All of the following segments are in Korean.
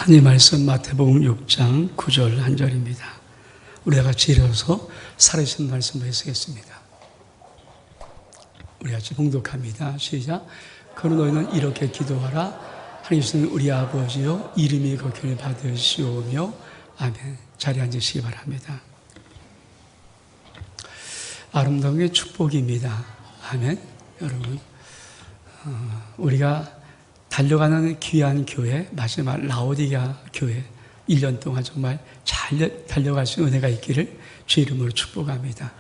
하나님 말씀 마태복음 6장 9절 한 절입니다. 우리가 같이 일어서 살아계신 말씀을 쓰겠습니다. 우리 같이 봉독합니다. 시작. 그러나 너희는 이렇게 기도하라. 하나님은 우리 아버지요 이름이 거길 받으시오며 아멘. 자리에 앉으시기 바랍니다. 아름다운 게 축복입니다. 아멘. 여러분, 우리가 달려가는 귀한 교회, 마지막 라오디게아 교회 1년 동안 정말 잘 달려갈 수 있는 은혜가 있기를 주 이름으로 축복합니다.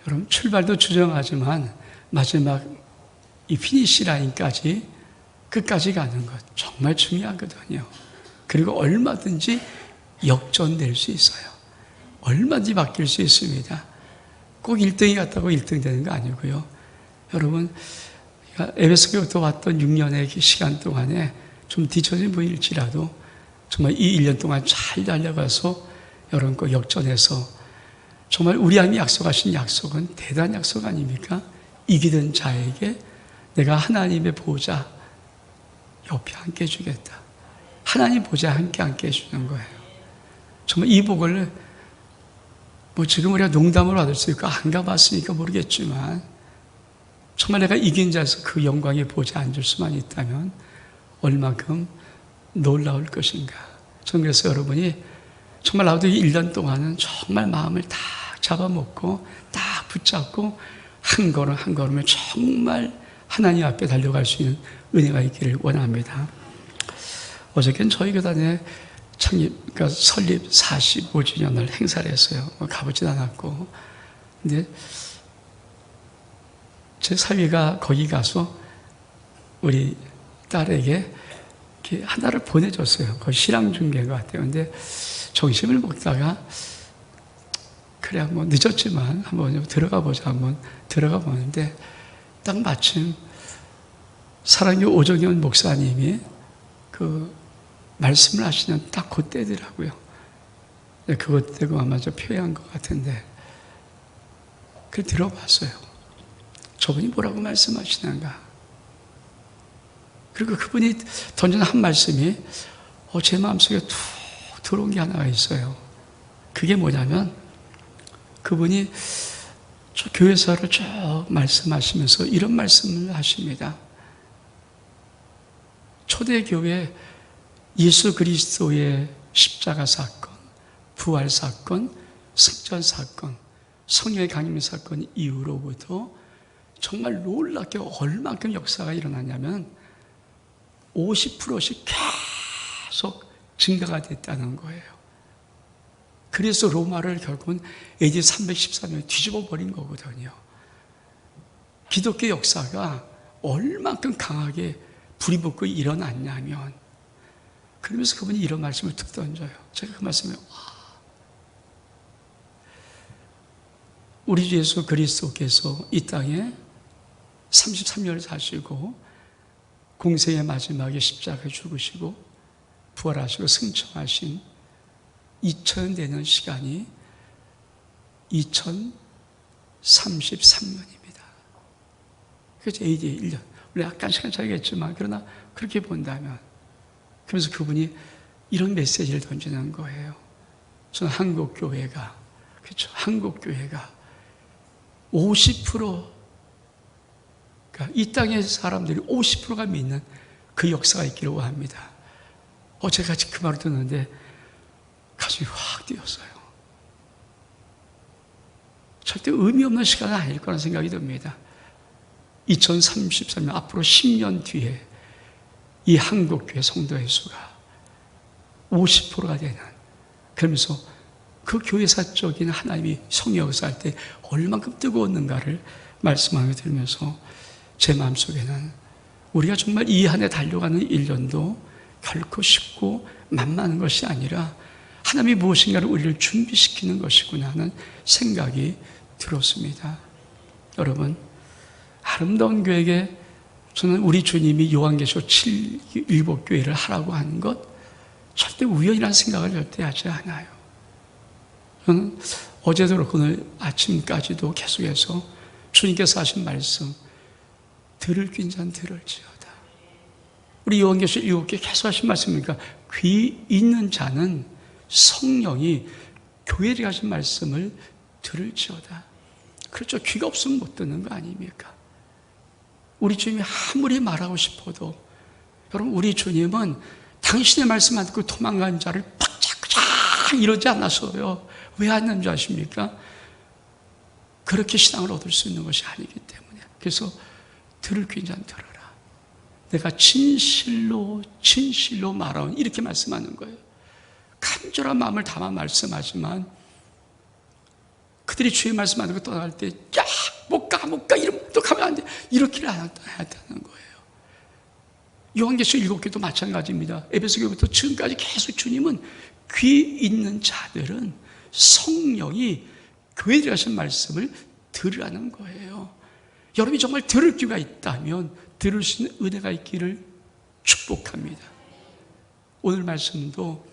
여러분, 출발도 주정하지만 마지막 이 피니시 라인까지 끝까지 가는 것 정말 중요하거든요. 그리고 얼마든지 역전될 수 있어요. 얼마든지 바뀔 수 있습니다. 꼭 1등이 갔다고 1등 되는 거 아니고요. 여러분, 에베소교부터 왔던 6년의 시간 동안에 좀 뒤처진 보일지라도 정말 이 1년 동안 잘 달려가서 여러분 꼭 역전해서 정말 우리 하나님이 약속하신 약속은 대단한 약속 아닙니까? 이기던 자에게 내가 하나님의 보좌 옆에 함께 해주겠다. 하나님 보좌 함께 해주는 거예요. 정말 이 복을 지금 우리가 농담으로 받을 수 있고 안 가봤으니까 모르겠지만 정말 내가 이긴 자에서 그 영광의 보좌에 앉을 수만 있다면 얼마큼 놀라울 것인가. 저는 그래서 여러분이 정말 나도 이 1년 동안은 정말 마음을 딱 잡아먹고 딱 붙잡고 한 걸음 한 걸음을 정말 하나님 앞에 달려갈 수 있는 은혜가 있기를 원합니다. 어저께는 저희 교단에 그러니까 설립 45주년을 행사를 했어요. 가보진 않았고. 근데 제 사위가 거기 가서 우리 딸에게 이렇게 하나를 보내줬어요. 거의 신앙 중계인 것 같아요. 근데 점심을 먹다가 그래 한번 늦었지만 한번 들어가 보자. 한번 들어가 보는데 딱 마침 사랑교 오정현 목사님이 그 말씀을 하시는 딱 그때더라고요. 그것대고 아마 좀 표현한 것 같은데 그 들어봤어요. 저분이 뭐라고 말씀하시는가. 그리고 그분이 던진 한 말씀이 제 마음속에 툭 들어온 게 하나가 있어요. 그게 뭐냐면 그분이 저 교회사를 쭉 말씀하시면서 이런 말씀을 하십니다. 초대교회 예수 그리스도의 십자가 사건, 부활 사건, 승전 사건, 성령의 강림 사건 이후로부터 정말 놀랍게 얼만큼 역사가 일어났냐면 50%씩 계속 증가가 됐다는 거예요. 그래서 로마를 결국은 AD 313년에 뒤집어 버린 거거든요. 기독교 역사가 얼만큼 강하게 불이 붙고 일어났냐면 그러면서 그분이 이런 말씀을 툭 던져요. 제가 그 말씀에 우리 주 예수 그리스도께서 이 땅에 33년을 사시고 공생의 마지막에 십자가에 죽으시고 부활하시고 승천하신 2000년 되는 시간이 2033년입니다. 그래서 AD 1년. 우리 약간 시간 차이겠지만 그러나 그렇게 본다면 그러면서 그분이 이런 메시지를 던지는 거예요. 저는 한국교회가 그렇죠. 한국교회가 50% 이 땅의 사람들이 50%가 믿는 그 역사가 있기를 원합니다. 제가 그 말을 듣는데 가슴이 확 뛰었어요. 절대 의미 없는 시간은 아닐 거라는 생각이 듭니다. 2033년 앞으로 10년 뒤에 이 한국교회 성도의 수가 50%가 되는 그러면서 그 교회사적인 하나님이 성령 역사할 때 얼만큼 뜨거웠는가를 말씀하며 들으면서 제 마음속에는 우리가 정말 이 한 해 달려가는 1년도 결코 쉽고 만만한 것이 아니라 하나님이 무엇인가를 우리를 준비시키는 것이구나 하는 생각이 들었습니다. 여러분, 아름다운 교회에 저는 우리 주님이 요한계시록 7교회를 하라고 하는 것 절대 우연이라는 생각을 절대 하지 않아요. 저는 어제도 그렇고 오늘 아침까지도 계속해서 주님께서 하신 말씀 들을 낀 자는 들을지어다. 우리 요한계시록 7개 계속 하신 말씀이니까 귀 있는 자는 성령이 교회에 가신 말씀을 들을지어다. 그렇죠. 귀가 없으면 못 듣는 거 아닙니까? 우리 주님이 아무리 말하고 싶어도, 여러분, 우리 주님은 당신의 말씀 안 듣고 도망간 자를 팍짝짝 이러지 않았어요. 왜 안 하는 줄 아십니까? 그렇게 신앙을 얻을 수 있는 것이 아니기 때문에. 그래서 들을 귀인 자는 들어라. 내가 진실로 말하오니, 이렇게 말씀하는 거예요. 간절한 마음을 담아 말씀하지만 그들이 주의 말씀 안 듣고 떠날 때, 야, 못 가, 이러면 또 가면 안 돼. 이렇게를 안 한다는 거예요. 요한계시록 7개도 마찬가지입니다. 에베소 교회부터 지금까지 계속 주님은 귀 있는 자들은 성령이 교회에 들어가신 말씀을 들으라는 거예요. 여러분이 정말 들을 귀가 있다면 들을 수 있는 은혜가 있기를 축복합니다. 오늘 말씀도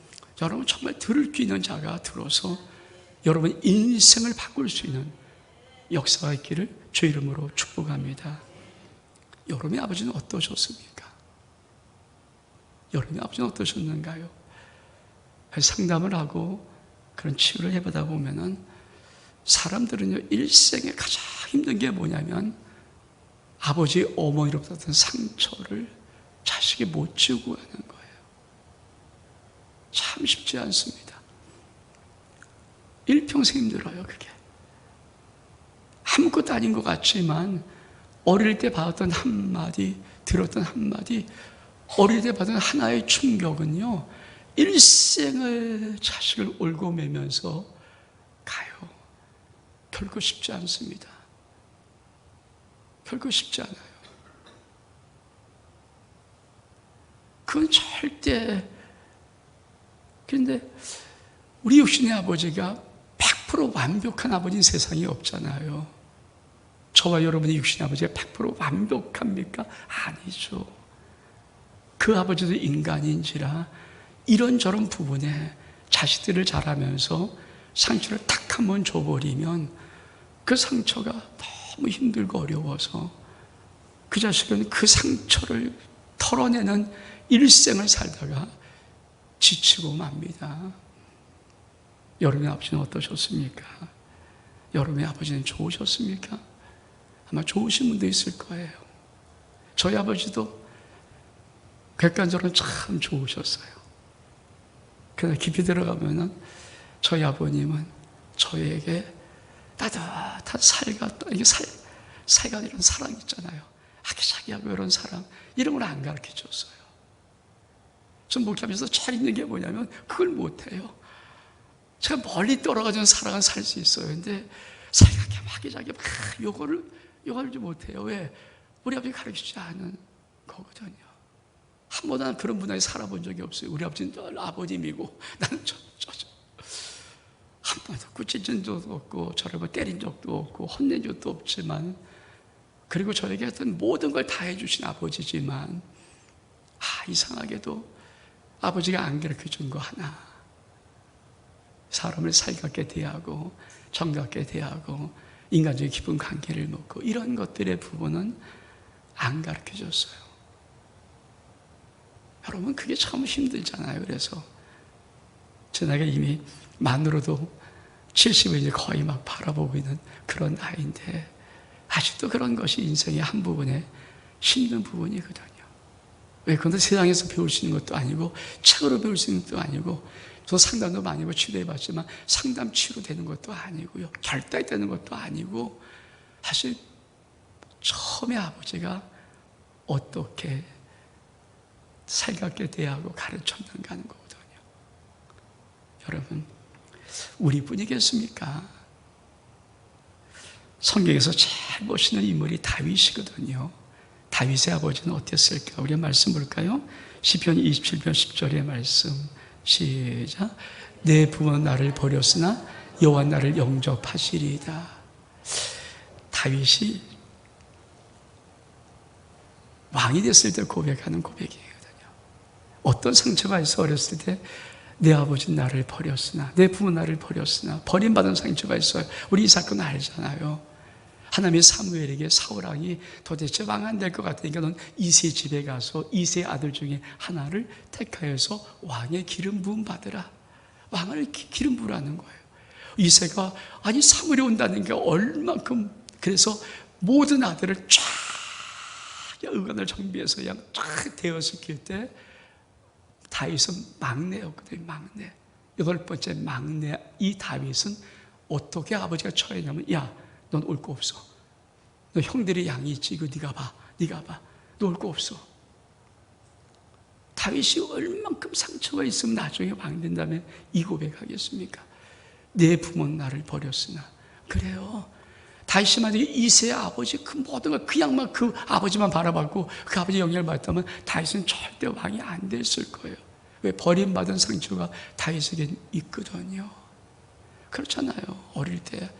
여러분 정말 들을 귀 있는 자가 들어서 여러분 인생을 바꿀 수 있는 역사가 있기를 주 이름으로 축복합니다. 여러분의 아버지는 어떠셨습니까? 여러분의 아버지는 어떠셨는가요? 상담을 하고 그런 치유를 해보다 보면은 사람들은요, 일생에 가장 힘든 게 뭐냐면 아버지, 어머니로부터 받은 상처를 자식이 못 지우고 하는 거예요. 참 쉽지 않습니다. 일평생 힘들어요, 그게. 아무것도 아닌 것 같지만 어릴 때 받았던 한마디, 들었던 한마디, 어릴 때 받은 하나의 충격은요, 일생을 자식을 옮겨매면서 가요. 결코 쉽지 않습니다. 결코 쉽지 않아요. 그건 절대. 그런데 우리 육신의 아버지가 100% 완벽한 아버지는 세상에 없잖아요. 저와 여러분의 육신의 아버지가 100% 완벽합니까? 아니죠. 그 아버지도 인간인지라 이런저런 부분에 자식들을 자라면서 상처를 탁 한번 줘버리면 그 상처가 너무 힘들고 어려워서 그 자식은 그 상처를 털어내는 일생을 살다가 지치고 맙니다. 여러분의 아버지는 어떠셨습니까? 여러분의 아버지는 좋으셨습니까? 아마 좋으신 분도 있을 거예요. 저희 아버지도 객관적으로 참 좋으셨어요. 그러나 깊이 들어가면은 저희 아버님은 저에게 따뜻한 이게 살가 이런 사랑 있잖아요. 아기자기하고 이런 사랑, 이런 걸 안 가르쳐 줬어요. 전 목회하면서 잘 있는 게 뭐냐면 그걸 못해요. 제가 멀리 떨어가지는 사랑은 살 수 있어요. 근데 살갑게 아기자기 요거를 좀 못해요. 왜? 우리 아버지 가르치지 않은 거거든요. 한 번도 그런 문화에 살아본 적이 없어요. 우리 아버지는 늘 아버님이고 나는 한 번도 꾸짖은 적도 없고 저를 뭐 때린 적도 없고 혼낸 적도 없지만, 그리고 저에게 했던 모든 걸 다 해주신 아버지지만 이상하게도 아버지가 안 가르쳐준 거 하나, 사람을 살갑게 대하고 정답게 대하고 인간적인 깊은 관계를 맺고 이런 것들의 부분은 안 가르쳐줬어요. 여러분 그게 참 힘들잖아요. 그래서 제 나이가 이미 만으로도 70을 이제 거의 막 바라보고 있는 그런 나이인데 아직도 그런 것이 인생의 한 부분에 힘든 부분이거든요. 왜? 그런데 세상에서 배울 수 있는 것도 아니고 책으로 배울 수 있는 것도 아니고, 저 상담도 많이 하고 치료해봤지만 상담 치료되는 것도 아니고요, 결단되는 것도 아니고, 사실 처음에 아버지가 어떻게 살갑게 대하고 가르쳤는가 하는 거거든요. 여러분, 우리뿐이겠습니까? 성경에서 제일 멋있는 인물이 다윗이거든요. 다윗의 아버지는 어땠을까? 우리 말씀 볼까요? 시편 27편 10절의 말씀 시작. 내 부모는 나를 버렸으나 여호와 나를 영접하시리이다. 다윗이 왕이 됐을 때 고백하는 고백이거든요. 어떤 상처가 있어? 어렸을 때 내 아버지는 나를 버렸으나, 내 부모 나를 버렸으나, 버림받은 상처가 있어요. 우리 이삭은 알잖아요. 하나님이 사무엘에게 사울 왕이 도대체 왕 안 될 것 같으니까 넌 이세 집에 가서 이세 아들 중에 하나를 택하여서 왕의 기름 부음 받으라. 왕을 기름 부으라는 거예요. 이세가 아니 사무엘이 온다는 게 얼만큼, 그래서 모든 아들을 쫙 의관을 정비해서 그냥 쫙 대여시킬 때 다윗은 막내였거든요. 막내, 8번째 막내. 이 다윗은 어떻게 아버지가 처했냐면, 야, 넌 올 거 없어. 너 형들의 양이 있지. 이거 네가 봐. 너 올 거 없어. 다윗이 얼만큼 상처가 있으면 나중에 왕 된 다음에 이 고백하겠습니까? 내 부모는 나를 버렸으나. 그래요. 다윗이 만약에 이세의 아버지 그 모든 걸 그 양만 그 아버지만 바라봤고 그 아버지 영향을 받았다면 다윗은 절대 왕이 안 됐을 거예요. 왜? 버림받은 상처가 다윗에겐 있거든요. 그렇잖아요. 어릴 때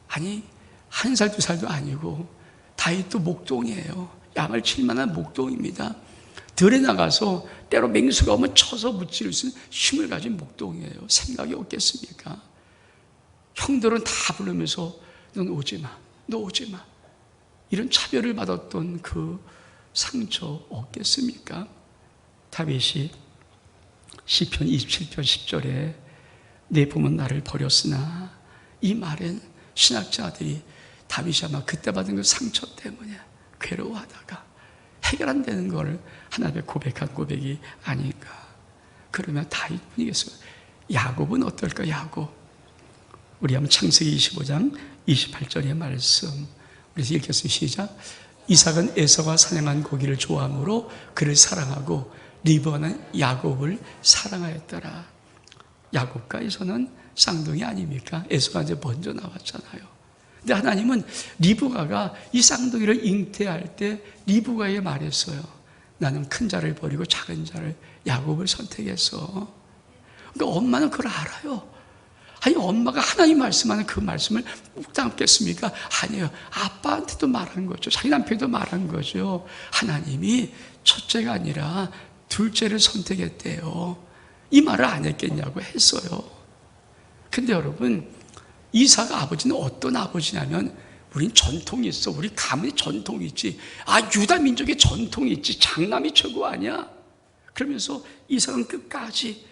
아니 1살 2살도 아니고 다윗도 목동이에요. 양을 칠 만한 목동입니다. 들에 나가서 때로 맹수가 오면 쳐서 무찌를 수 있는 힘을 가진 목동이에요. 생각이 없겠습니까? 형들은 다 부르면서 넌 오지 마, 너 오지 마. 이런 차별을 받았던 그 상처 없겠습니까? 다윗이 시편 27편 10절에 내 부모는 나를 버렸으나, 이 말엔 신학자들이 다윗이 아마 그때 받은 그 상처 때문에 괴로워하다가 해결 안 되는 걸 하나님의 고백한 고백이 아닌가. 그러면 다윗이겠어요. 야곱은 어떨까? 야곱. 우리 한번 창세기 25장 28절의 말씀 우리 읽겠습니다. 시작. 이삭은 에서가 사냥한 고기를 좋아하므로 그를 사랑하고 리브가는 야곱을 사랑하였더라. 야곱과 에서는 쌍둥이 아닙니까? 에서가 이제 먼저 나왔잖아요. 근데 하나님은 리브가가 이 쌍둥이를 잉태할 때 리브가에게 말했어요. 나는 큰 자를 버리고 작은 자를, 야곱을 선택했어. 그러니까 엄마는 그걸 알아요. 아니 엄마가 하나님 말씀하는 그 말씀을 못 담겠습니까? 아니에요. 아빠한테도 말한 거죠. 자기 남편도 말한 거죠. 하나님이 첫째가 아니라 둘째를 선택했대요. 이 말을 안 했겠냐고 했어요. 근데 여러분, 이삭 아버지는 어떤 아버지냐면, 우린 전통이 있어. 우리 가문의 전통이 있지. 아, 유다 민족의 전통이 있지. 장남이 최고 아니야? 그러면서 이삭은 끝까지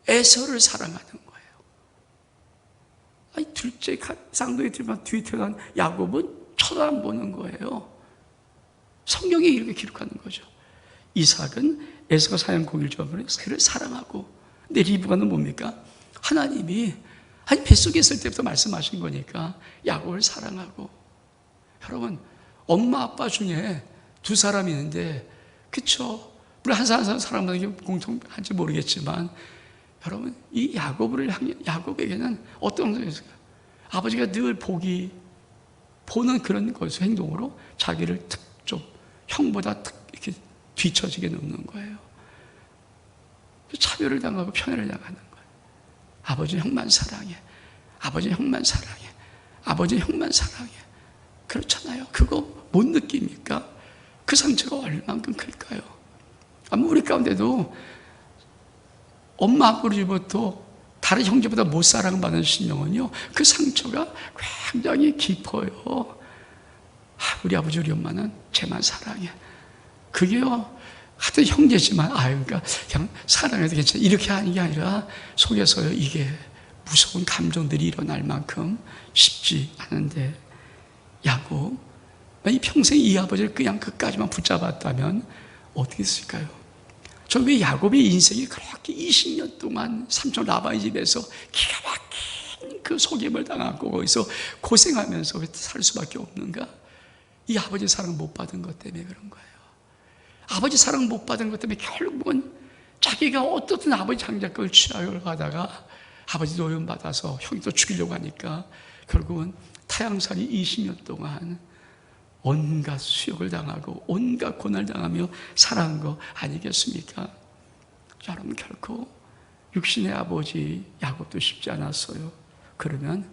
에서를 사랑하는 거예요. 아니, 둘째 쌍둥이 들만 뒤에 태어난 야곱은 쳐다 안 보는 거예요. 성경에 이렇게 기록하는 거죠. 이삭은 에서가 사양 고기를 좋아하면 그를 사랑하고, 근데 리브가는 뭡니까? 하나님이 아니 뱃속에 있을 때부터 말씀하신 거니까 야곱을 사랑하고. 여러분, 엄마 아빠 중에 두 사람이 있는데, 그쵸? 우리 한 사람 사랑하는 게 공통한지 모르겠지만, 여러분, 이 야곱을 향해, 야곱에게는 어떤 것이 있을까요? 아버지가 늘 보는 그런 것을 행동으로 자기를 좀 형보다 이렇게 뒤처지게 놓는 거예요. 차별을 당하고 편애를 당하는 거예요. 아버지는 형만 사랑해. 아버지는 형만 사랑해. 아버지는 형만 사랑해. 그렇잖아요. 그거 못 느낍니까? 그 상처가 얼만큼 클까요? 아마 우리 가운데도 엄마 아버지부터 다른 형제보다 못 사랑받는 신령은요, 그 상처가 굉장히 깊어요. 우리 아버지 우리 엄마는 쟤만 사랑해. 그게요, 같은 형제지만 그러니까 그냥 사랑해도 괜찮아, 이렇게 하는 게 아니라 속에서요, 이게 무서운 감정들이 일어날 만큼 쉽지 않은데, 야곱, 이 평생 이 아버지를 그냥 끝까지만 붙잡았다면 어떻게 했을까요? 저 왜 야곱의 인생이 그렇게 20년 동안 삼촌 라반의 집에서 기가 막힌 그 속임을 당하고 거기서 고생하면서 살 수밖에 없는가? 이 아버지 사랑 못 받은 것 때문에 그런 거예요. 아버지 사랑 못 받은 것 때문에 결국은 자기가 어떻든 아버지 장자권을 취하려고 하다가 아버지 노연받아서 형이 또 죽이려고 하니까 결국은 타향살이 20년 동안 온갖 수욕을 당하고 온갖 고난을 당하며 살아간 거 아니겠습니까? 여러분, 결코 육신의 아버지 야곱도 쉽지 않았어요. 그러면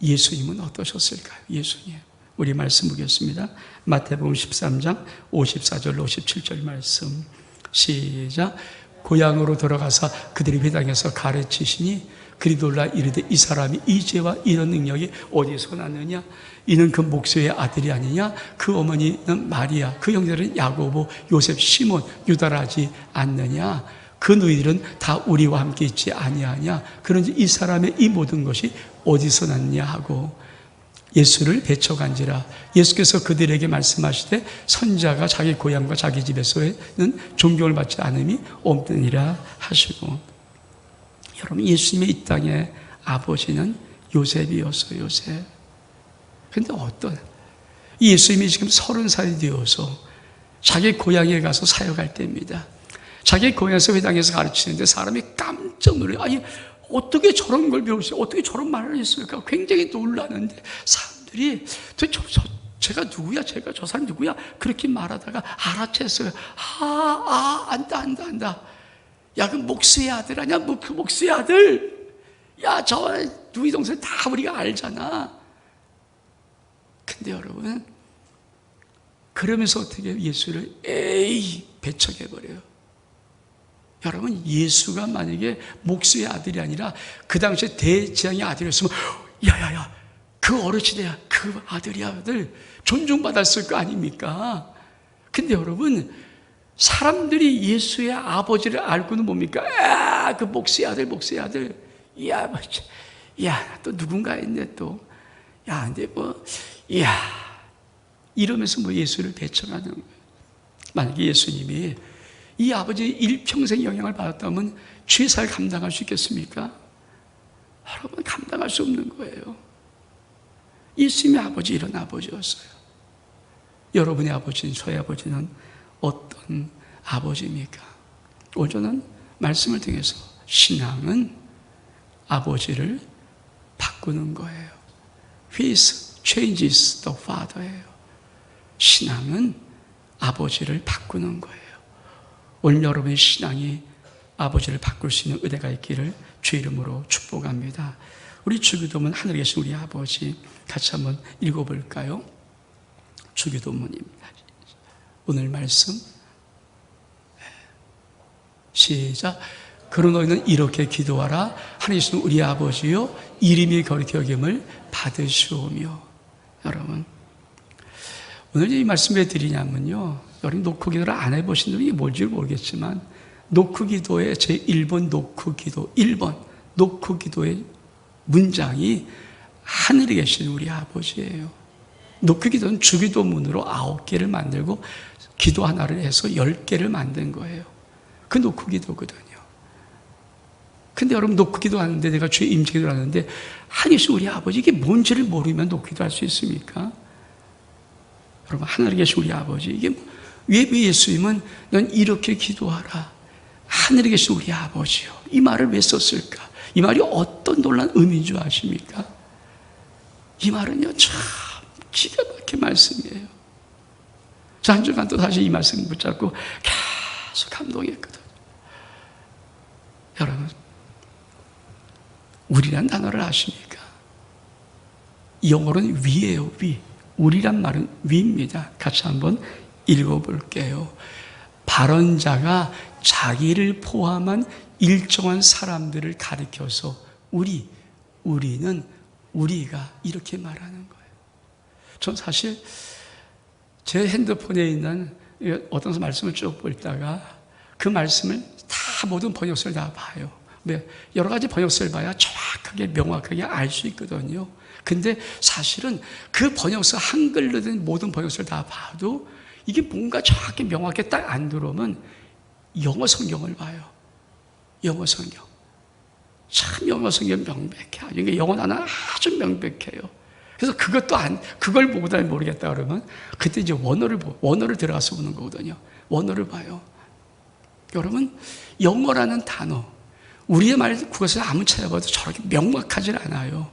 예수님은 어떠셨을까요? 예수님, 우리 말씀 보겠습니다. 마태복음 13장 54절 57절 말씀 시작. 고향으로 돌아가서 그들이 회당에서 가르치시니 그리 놀라 이르되 이 사람이 이 죄와 이런 능력이 어디서 났느냐? 이는 그 목수의 아들이 아니냐? 그 어머니는 마리아, 그 형제들은 야고보, 요셉, 시몬, 유다라지 않느냐? 그 너희들은 다 우리와 함께 있지 아니하냐? 그런지 이 사람의 이 모든 것이 어디서 났냐 하고 예수를 배척한지라. 예수께서 그들에게 말씀하시되 선자가 자기 고향과 자기 집에서는 존경을 받지 않음이 없느니라 하시고. 여러분, 예수님의 이 땅의 아버지는 요셉이었어요. 요셉. 근데 이 예수님이 지금 30살이 되어서 자기 고향에 가서 사역할 때입니다. 자기 고향에서 회당에서 가르치는데 사람이 깜짝 놀라요. 아니, 어떻게 저런 걸 배우세요? 어떻게 저런 말을 했을까? 굉장히 놀라는데 사람들이 제가 누구야? 저 사람 누구야? 그렇게 말하다가 알아챘어요. 안다. 야, 그 목수의 아들 아니야? 그 목수의 아들. 야, 저 누이 동생 다 우리가 알잖아. 근데 여러분, 그러면서 어떻게 예수를 배척해버려요. 여러분, 예수가 만약에 목수의 아들이 아니라 그 당시에 대재앙의 아들이었으면 야야야, 그 어르신이야, 그 아들 존중받았을 거 아닙니까? 근데 여러분, 사람들이 예수의 아버지를 알고는 뭡니까? 그 목수의 아들. 또 누군가 있네 또. 근데 이러면서 예수를 배척하는 거예요. 만약에 예수님이 이 아버지의 일평생 영향을 받았다면 죄사를 감당할 수 있겠습니까? 여러분, 감당할 수 없는 거예요. 예수님의 아버지 이런 아버지였어요. 여러분의 아버지는, 저의 아버지는 어떤 아버지입니까? 오늘 저는 말씀을 통해서 신앙은 아버지를 바꾸는 거예요. His changes the Father예요. 신앙은 아버지를 바꾸는 거예요. 오늘 여러분의 신앙이 아버지를 바꿀 수 있는 은혜가 있기를 주 이름으로 축복합니다. 우리 주기도문 하늘에 계신 우리 아버지 같이 한번 읽어볼까요? 주기도문입니다. 오늘 말씀 시작. 그러나 너희는 이렇게 기도하라. 하나님 계신 우리 아버지요, 이름이 거룩히 여김을 받으시오며. 여러분, 오늘 이 말씀 왜 드리냐면요, 여러분 노크 기도를 안 해보신 분이 뭔지 모르겠지만 노크 기도의 제1번 노크 기도, 1번 노크 기도의 문장이 하늘에 계신 우리 아버지예요. 노크 기도는 주기도문으로 9개를 만들고 기도 하나를 해서 10개를 만든 거예요. 그 노크 기도거든요. 근데 여러분, 노크 기도 하는데, 내가 주의 임재 기도를 하는데 하나님 우리 아버지, 이게 뭔지를 모르면 노크 기도 할 수 있습니까? 여러분, 하늘에 계신 우리 아버지, 이게 왜 예수님은 넌 이렇게 기도하라, 하늘에 계신 우리 아버지요, 이 말을 왜 썼을까? 이 말이 어떤 놀라운 의미인 줄 아십니까? 이 말은요, 참 기가 막힌 말씀이에요. 저 한 주간 또 다시 이 말씀 붙잡고 계속 감동했거든요. 여러분, 우리란 단어를 아십니까? 영어로는 위예요, 위. 우리란 말은 위입니다. 같이 한번 읽어볼게요. 발언자가 자기를 포함한 일정한 사람들을 가리켜서 우리는, 우리가 이렇게 말하는 거예요. 전 사실 제 핸드폰에 있는 어떤 말씀을 쭉 보다가 그 말씀을 다 모든 번역서를 다 봐요. 여러 가지 번역서를 봐야 정확하게 명확하게 알 수 있거든요. 근데 사실은 그 번역서, 한글로 된 모든 번역서를 다 봐도 이게 뭔가 정확히 명확하게 딱 안 들어오면 영어 성경을 봐요. 영어 성경. 참 영어 성경 명백해. 이게 영어 단어 아주 명백해요. 그래서 그걸 보고 다니 모르겠다 그러면 그때 이제 원어를 들어가서 보는 거거든요. 원어를 봐요. 여러분, 영어라는 단어, 우리의 말 그것을 아무 찾아봐도 저렇게 명확하지 않아요.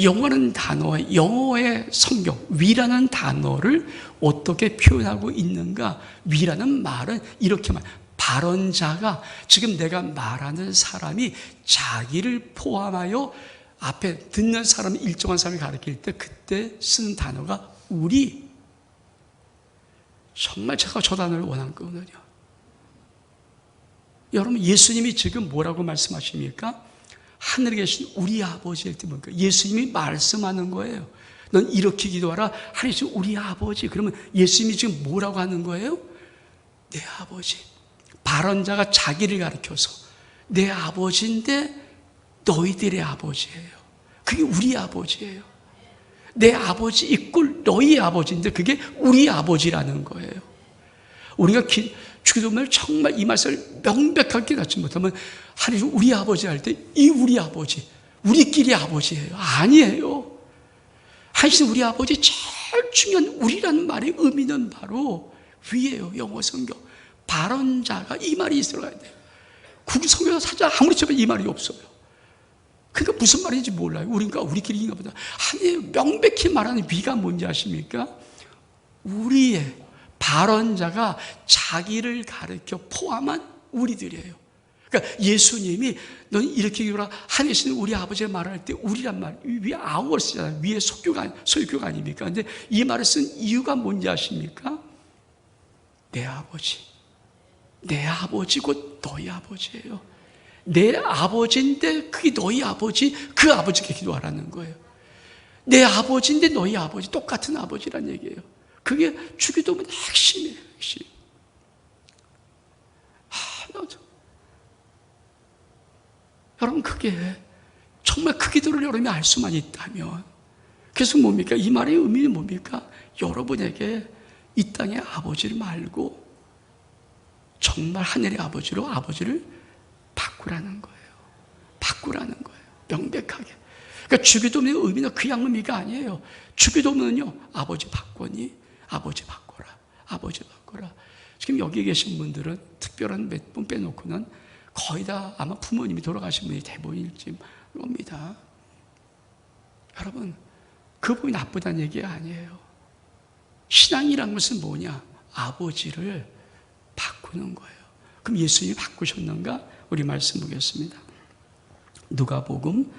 영어라는 단어, 영어의 성경, 위라는 단어를 어떻게 표현하고 있는가? 위라는 말은 이렇게 발언자가, 지금 내가 말하는 사람이 자기를 포함하여 앞에 듣는 사람, 일정한 사람을 가리킬 때 그때 쓰는 단어가 우리. 정말 제가 저 단어를 원한 거거든요. 여러분, 예수님이 지금 뭐라고 말씀하십니까? 하늘에 계신 우리 아버지일 때 뭡니까? 예수님이 말씀하는 거예요. 넌 이렇게 기도하라. 하나님 우리 아버지. 그러면 예수님이 지금 뭐라고 하는 거예요? 내 아버지. 발언자가 자기를 가리켜서 내 아버지인데 너희들의 아버지예요. 그게 우리 아버지예요. 내 아버지 이꼴 너희 아버지인데 그게 우리 아버지라는 거예요. 우리가 주기도문을 정말 이 말씀을 명백하게 깨닫지 못하면 하나님 우리 아버지 할 때 이 우리 아버지, 우리끼리 아버지예요. 아니에요. 하나님 우리 아버지 제일 중요한 우리라는 말의 의미는 바로 위에요. 영어 성경. 발언자가 이 말이 있어야 돼요. 국어 성경에서 사자 아무리 쳐도 이 말이 없어요. 그러니까 무슨 말인지 몰라요. 우리끼리인가 보다. 하나님 명백히 말하는 위가 뭔지 아십니까? 우리의 발언자가 자기를 가르쳐 포함한 우리들이에요. 그러니까 예수님이 넌 이렇게 기도하라. 하늘이신 우리 아버지의 말을 할 때 우리란 말, 위에 아우를 쓰잖아요. 위에 소유교가 아닙니까? 근데 이 말을 쓴 이유가 뭔지 아십니까? 내 아버지. 내 아버지 곧 너희 아버지예요. 내 아버지인데 그게 너희 아버지, 그 아버지께 기도하라는 거예요. 내 아버지인데 너희 아버지, 똑같은 아버지란 얘기예요. 그게 주기도문의 핵심이에요. 핵심. 여러분 그게 정말 그 기도를 여러분이 알 수만 있다면, 그래서 뭡니까? 이 말의 의미는 뭡니까? 여러분에게 이 땅의 아버지를 말고 정말 하늘의 아버지로 아버지를 바꾸라는 거예요. 바꾸라는 거예요. 명백하게. 그러니까 주기도문의 의미는 그냥 의미가 아니에요. 주기도문은요, 아버지 바꾸니, 아버지 바꿔라, 아버지 바꿔라. 지금 여기 계신 분들은 특별한 몇 분 빼놓고는 거의 다 아마 부모님이 돌아가신 분이 대부분일지 모릅니다. 여러분, 그분이 나쁘다는 얘기가 아니에요. 신앙이란 것은 뭐냐? 아버지를 바꾸는 거예요. 그럼 예수님이 바꾸셨는가? 우리 말씀 보겠습니다. 누가복음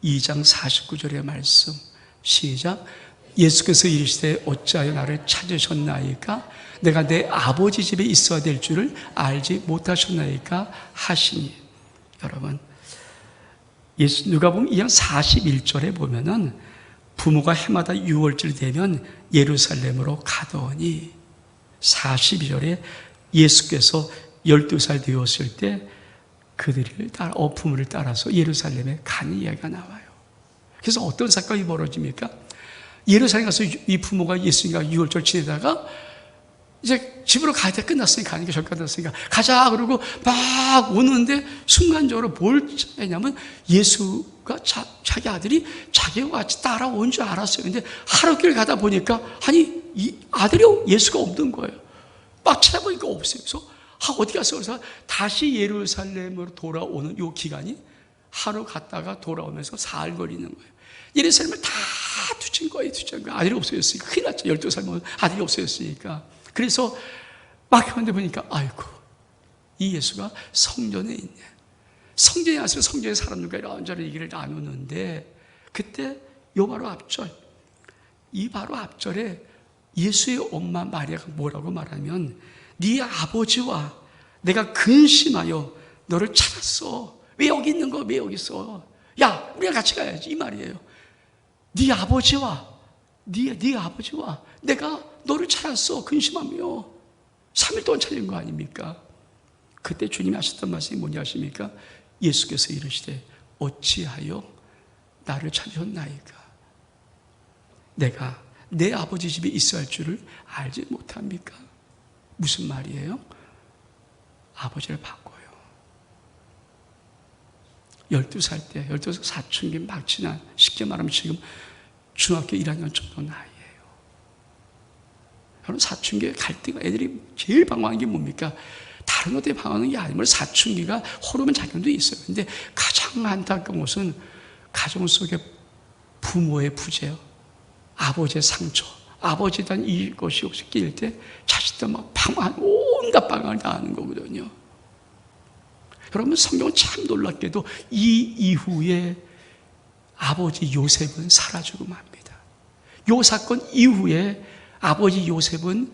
2장 49절의 말씀 시작. 예수께서 이르시되 어찌하여 나를 찾으셨나이까? 내가 내 아버지 집에 있어야 될 줄을 알지 못하셨나이까? 하시니. 여러분, 누가복음 2장 41절에 보면은 부모가 해마다 6월절 되면 예루살렘으로 가더니, 42절에 예수께서 12살 되었을 때 그들을 따라 부모를 따라서 예루살렘에 가는 이야기가 나와요. 그래서 어떤 사건이 벌어집니까? 예루살렘 가서 이 부모가 예수님과 6월절 지내다가 이제 집으로 가야 돼. 끝났으니까, 가는 게 절까 끝났으니까 가자 그러고 막 오는데 순간적으로 뭘 했냐면 예수가 자기 아들이 자기와 같이 따라온 줄 알았어요. 근데 하루길 가다 보니까 아니 이 아들이 예수가 없는 거예요. 막 찾아보니까 없어요. 그래서 어디 갔어? 그래서 다시 예루살렘으로 돌아오는 요 기간이 하루 갔다가 돌아오면서 사흘 걸리는 거예요. 예루살렘을 다 뒤진 거예요. 아들이 없어졌으니까. 큰일 났죠. 12살 먹은 아들이 없어졌으니까. 그래서 막 하는데 보니까 아이고, 이 예수가 성전에 있네. 성전에 와서 성전의 사람들과 이런저런 얘기를 나누는데, 그때 요 바로 앞절, 이 바로 앞절에 예수의 엄마 마리아가 뭐라고 말하면, 네 아버지와 내가 근심하여 너를 찾았어. 왜 여기 있는 거? 왜 여기 있어? 야, 우리가 같이 가야지, 이 말이에요. 네 아버지와 네 아버지와 내가 너를 찾았어. 근심하며 3일 동안 찾은 거 아닙니까? 그때 주님이 하셨던 말씀이 뭐냐 하십니까? 예수께서 이르시되 어찌하여 나를 찾으셨나이까? 내가 내 아버지 집에 있어야 할 줄을 알지 못합니까? 무슨 말이에요? 아버지를 바꿔요. 12살 때, 12살 사춘기 막 지난, 쉽게 말하면 지금 중학교 1학년 정도 나이예요. 여러분, 사춘기에 갈등가 애들이 제일 방황하는 게 뭡니까? 다른 것에 방황하는 게 아니면 사춘기가 호르몬 작용도 있어요. 근데 가장 안타까운 것은 가정 속에 부모의 부재요. 아버지의 상처. 아버지에 대한 이것이 혹시 끼일 때 자식들 막 방황, 온갖 방황을 당하는 거거든요. 여러분, 성경은 참 놀랍게도 이 이후에 아버지 요셉은 사라지고 맙니다. 요 사건 이후에 아버지 요셉은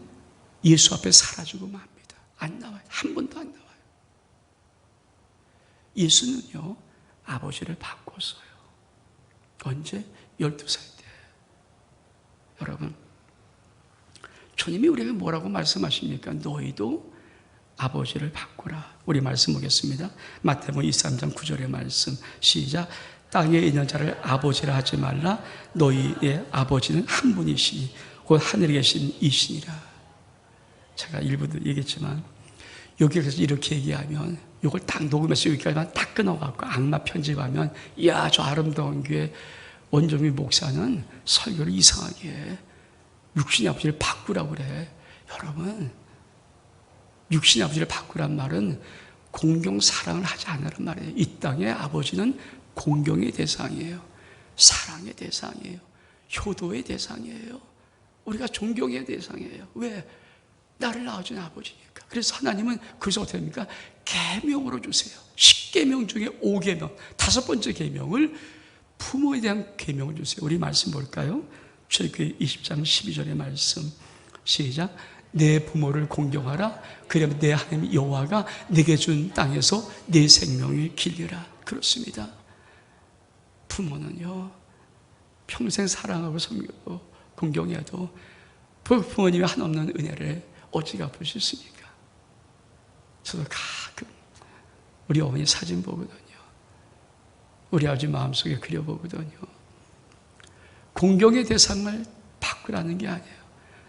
예수 앞에 사라지고 맙니다. 안 나와요. 한 번도 안 나와요. 예수는요, 아버지를 바꿨어요. 언제? 12살 때. 여러분, 주님이 우리에게 뭐라고 말씀하십니까? 너희도 아버지를 바꾸라. 우리 말씀 보겠습니다. 마태복음 23장 9절의 말씀. 시작. 땅에 있는 자를 아버지라 하지 말라. 너희의 아버지는 한 분이시니 곧 하늘에 계신 이시니라. 제가 일부도 얘기했지만 여기에서 이렇게 얘기하면 이걸 딱 녹음해서 여기까지만 딱 끊어갖고 악마 편집하면 이야 저 아름다운 교회 원종민 목사는 설교를 이상하게 해. 육신의 아버지를 바꾸라고 그래. 여러분, 육신의 아버지를 바꾸란 말은 공경 사랑을 하지 않으란 말이에요. 이 땅의 아버지는 공경의 대상이에요. 사랑의 대상이에요. 효도의 대상이에요. 우리가 존경의 대상이에요. 왜? 나를 낳아준 아버지니까. 그래서 하나님은 그래서 어떻게 합니까? 계명으로 주세요. 10계명 중에 5계명, 5번째 계명을 부모에 대한 계명을 주세요. 우리 말씀 볼까요? 출애굽기 20장 12절의 말씀. 시작. 내 부모를 공경하라. 그러면 내 하나님 여호와가 내게 준 땅에서 내 생명을 길리라. 그렇습니다. 부모는요 평생 사랑하고 섬기고 공경해도 부모님의 한없는 은혜를 어찌 갚을 수 있습니까? 저도 가끔 우리 어머니 사진 보거든요. 우리 아버지 마음속에 그려보거든요. 공경의 대상을 바꾸라는 게 아니에요.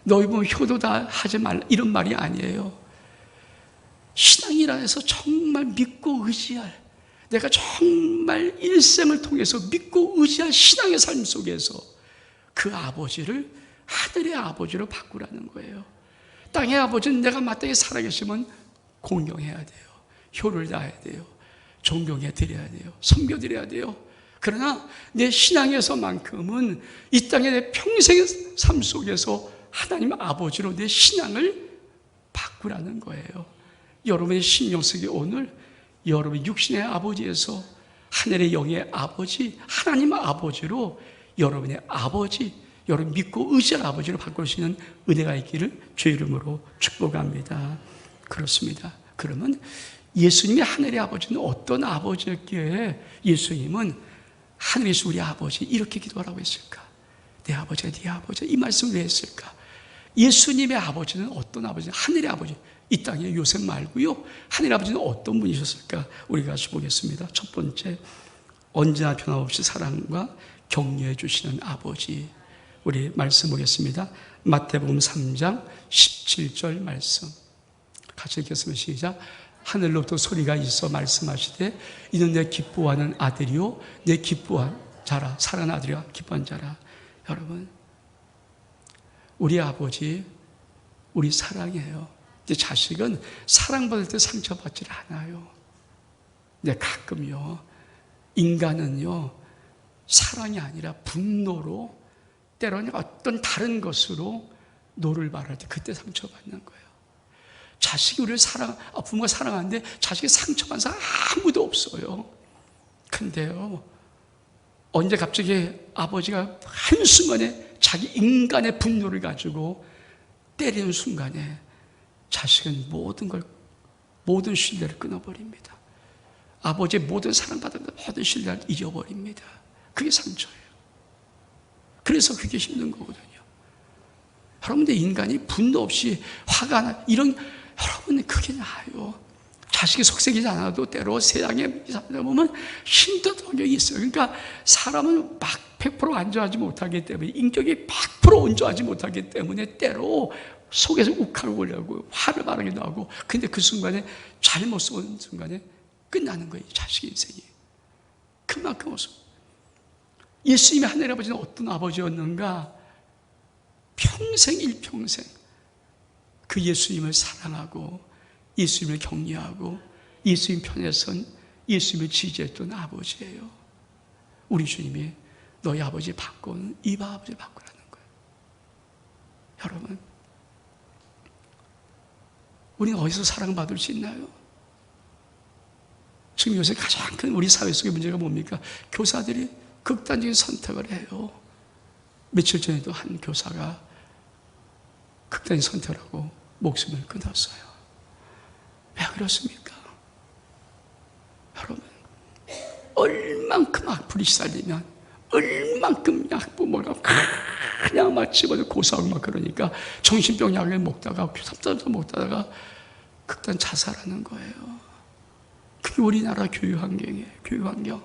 너희 보면 효도다 하지 말라 이런 말이 아니에요. 신앙이라 해서 정말 믿고 의지할, 내가 정말 일생을 통해서 믿고 의지할 신앙의 삶 속에서 그 아버지를 하늘의 아버지로 바꾸라는 거예요. 땅의 아버지는 내가 마땅히 살아계시면 공경해야 돼요. 효를 다해야 돼요. 존경해 드려야 돼요. 섬겨 드려야 돼요. 그러나 내 신앙에서만큼은 이 땅의 내 평생의 삶 속에서 하나님 아버지로 내 신앙을 바꾸라는 거예요. 여러분의 신경 속에 오늘 여러분 육신의 아버지에서 하늘의 영의 아버지, 하나님 아버지로 여러분의 아버지, 여러분 믿고 의지할 아버지로 바꿀 수 있는 은혜가 있기를 주의 이름으로 축복합니다. 그렇습니다. 그러면 예수님의 하늘의 아버지는 어떤 아버지였기에 예수님은 하늘에서 우리 아버지 이렇게 기도하라고 했을까? 내 아버지가 네 아버지 이 말씀을 왜 했을까? 예수님의 아버지는 어떤 아버지? 하늘의 아버지. 이 땅에 요셉 말고요. 하늘의 아버지는 어떤 분이셨을까? 우리가 같이 보겠습니다. 첫 번째, 언제나 변함없이 사랑과 격려해 주시는 아버지. 우리 말씀 보겠습니다. 마태복음 3장 17절 말씀. 같이 읽겠습니다. 시작. 하늘로부터 소리가 있어 말씀하시되 이는 내 기뻐하는 아들이요 내 기뻐한 자라. 사랑하는 아들이요 기뻐한 자라. 여러분, 우리 아버지 우리 사랑해요. 근데 자식은 사랑받을 때 상처받지 않아요. 근데 가끔요 인간은요 사랑이 아니라 분노로 때로는 어떤 다른 것으로 노를 말할 때 그때 상처받는 거예요. 자식이 우리를 부모가 사랑하는데 자식이 상처받는 사람 아무도 없어요. 근데요 언제 갑자기 아버지가 한순간에 자기 인간의 분노를 가지고 때리는 순간에 자식은 모든 신뢰를 끊어버립니다. 아버지의 모든 사랑받은 모든 신뢰를 잊어버립니다. 그게 상처예요. 그래서 그게 힘든 거거든요. 여러분들 인간이 분노 없이 화가 나 이런 여러분 그게 나아요. 자식이 속색이지 않아도 때로 세상에 살다 보면 힘든 게 있어요. 그러니까 사람은 막 100% 완전하지 못하기 때문에 인격이 100% 온전하지 못하기 때문에 때로 속에서 욱하고 오려고 화를 바라기도 하고 근데 그 순간에 잘못 쏜 순간에 끝나는 거예요. 자식의 인생이. 그만큼 없어. 예수님의 하늘의 아버지는 어떤 아버지였는가? 평생 일평생 그 예수님을 사랑하고 예수님을 격려하고 예수님 편에 선 예수님을 지지했던 아버지예요. 우리 주님이 너희 아버지 바꾸는 이 아버지 바꾸라는 거예요. 여러분, 우리는 어디서 사랑받을 수 있나요? 지금 요새 가장 큰 우리 사회 속의 문제가 뭡니까? 교사들이 극단적인 선택을 해요. 며칠 전에도 한 교사가 극단적인 선택을 하고 목숨을 끊었어요. 왜 그렇습니까? 여러분, 얼만큼 악플이 시달리면, 얼만큼 약부모가 그냥 막 집어서 고소하고 막 그러니까 정신병 약을 먹다가 삼삼삼 먹다가 극단 자살하는 거예요. 그게 우리나라 교육 환경이에요. 교육 환경.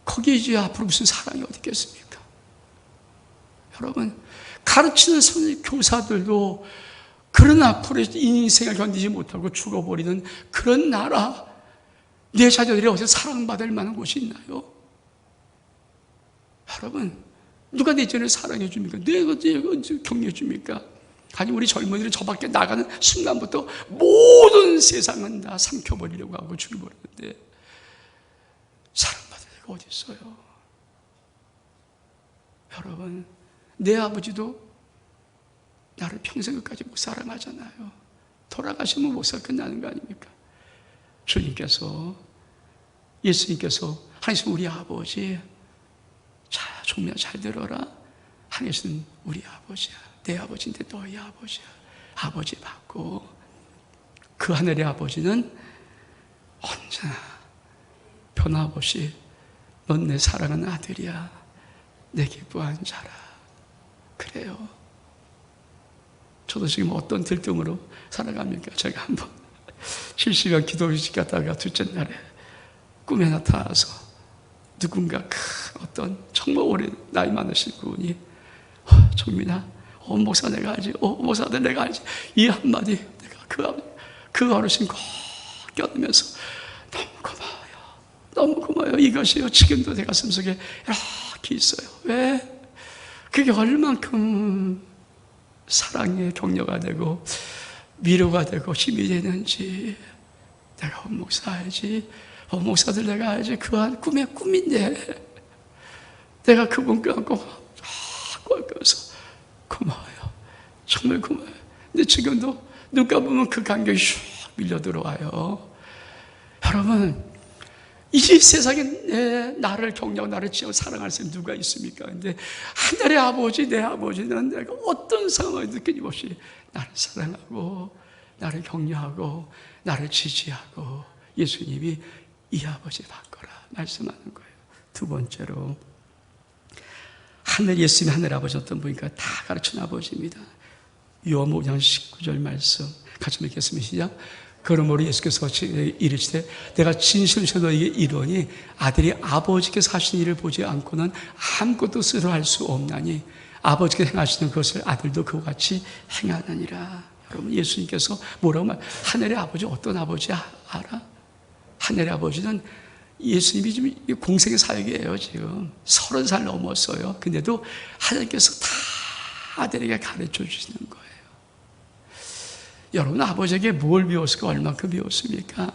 거기에 이제 앞으로 무슨 사랑이 어디 있겠습니까? 여러분, 가르치는 선생님, 교사들도 그런 앞으로 인생을 견디지 못하고 죽어버리는 그런 나라, 내 자녀들이 어디서 사랑받을 만한 곳이 있나요? 여러분, 누가 내 자녀를 사랑해 줍니까? 내가 언제 격려해 줍니까? 아니, 우리 젊은이들은 저 밖에 나가는 순간부터 모든 세상은 다 삼켜버리려고 하고 죽여버리는데 사랑받을 애가 어디 있어요? 여러분, 내 아버지도 나를 평생 끝까지 못 사랑하잖아요. 돌아가시면 못살 끝나는 거 아닙니까? 주님께서, 예수님께서 하나님 우리 아버지, 자, 종민아 잘 들어라. 하나님은 우리 아버지야. 내 아버지인데 너희 아버지야. 아버지 받고, 그 하늘의 아버지는 언제나 변함없이 넌 내 사랑하는 아들이야. 내 기뻐한 자라. 그래요. 저도 지금 어떤 들뜸으로 살아갑니까? 제가 한번 70년 기도식 갔다가 둘째 날에 꿈에 나타나서 누군가 큰 어떤 정말 오랜 나이 많으신 분이 종민아, 목사 내가 알지, 목사들 내가 알지, 이 한마디 내가 그 어르신 꼭 껴안으면서 너무 고마워요. 너무 고마워요. 이것이요. 지금도 내 가슴속에 이렇게 있어요. 왜? 그게 얼만큼 사랑의 격려가 되고 위로가 되고 힘이 되는지 내가 목사 알지, 목사들 내가 알지, 그 한 꿈의 꿈인데 내가 그분 껴안고 꼴면서 고마워요. 정말 고마워요. 근데 지금도 눈 감으면 그 감격이 슉 밀려 들어와요. 여러분, 이 세상에 나를 격려하고 나를 지어 사랑할 수 있는 누가 있습니까? 근데 하늘의 아버지, 내 아버지는 내가 어떤 상황에도 끊임없이 나를 사랑하고 나를 격려하고 나를 지지하고 예수님이 이 아버지 바꿔라 말씀하는 거예요. 두 번째로, 예수님이 하늘 아버지 어떤 분인가 다 가르치는 아버지입니다. 요한복음 19절 말씀 같이 읽겠습니다. 시작. 그러므로 예수께서 이르시되 내가 진실로 너에게 이르노니 아들이 아버지께서 하신 일을 보지 않고는 아무것도 스스로 할 수 없나니 아버지께서 행하시는 것을 아들도 그와 같이 행하느니라. 여러분, 예수님께서 뭐라고 말? 하늘의 아버지 어떤 아버지 알아? 하늘의 아버지는 예수님이 지금 공생의 사역이에요. 지금 30살 넘었어요. 근데도 하나님께서 다 아들에게 가르쳐 주시는 거예요. 여러분, 아버지에게 뭘 배웠을까? 얼만큼 배웠습니까?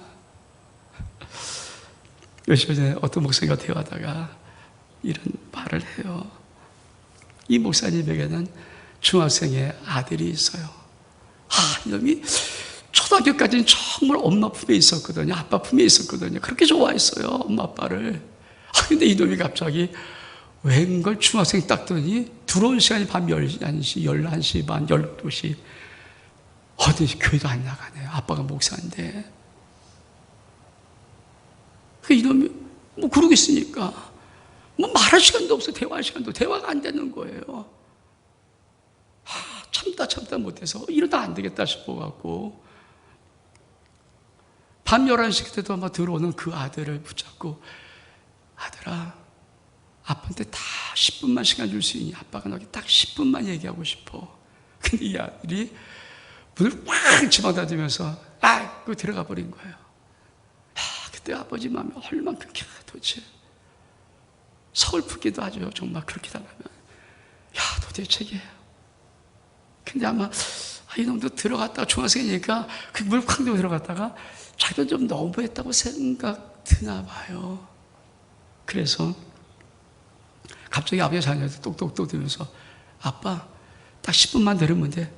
며칠 전에 어떤 목사님과 대화하다가 이런 말을 해요. 이 목사님에게는 중학생의 아들이 있어요. 이놈이 초등학교까지는 정말 엄마 품에 있었거든요. 아빠 품에 있었거든요. 그렇게 좋아했어요, 엄마 아빠를. 근데 이놈이 갑자기 웬걸 중학생 딱 더니 들어온 시간이 밤 11시, 11시 반, 12시. 어디 교회도 안 나가네요. 아빠가 목사인데. 이놈이 뭐 그러고 있으니까 뭐 말할 시간도 없어. 대화할 시간도 대화가 안 되는 거예요. 참다 못해서 이러다 안 되겠다 싶어갖고 밤 11시 때도 아마 들어오는 그 아들을 붙잡고 아들아, 아빠한테 다 10분만 시간 줄 수 있니? 아빠가 너에게 딱 10분만 얘기하고 싶어. 근데 이 아들이 문을 확 집어닫으면서 그거 들어가 버린 거예요. 그때 아버지 마음이 얼만큼 도대체 서글프기도 하죠. 정말 그렇게 당하면 도대체 이게. 근데 아마 이놈도 들어갔다가 중학생이니까 그 물 콱 들어갔다가 자기도 좀 너무했다고 생각 드나 봐요. 그래서 갑자기 아버지 자녀한테 똑똑똑 들으면서 아빠 딱 10분만 들으면 돼.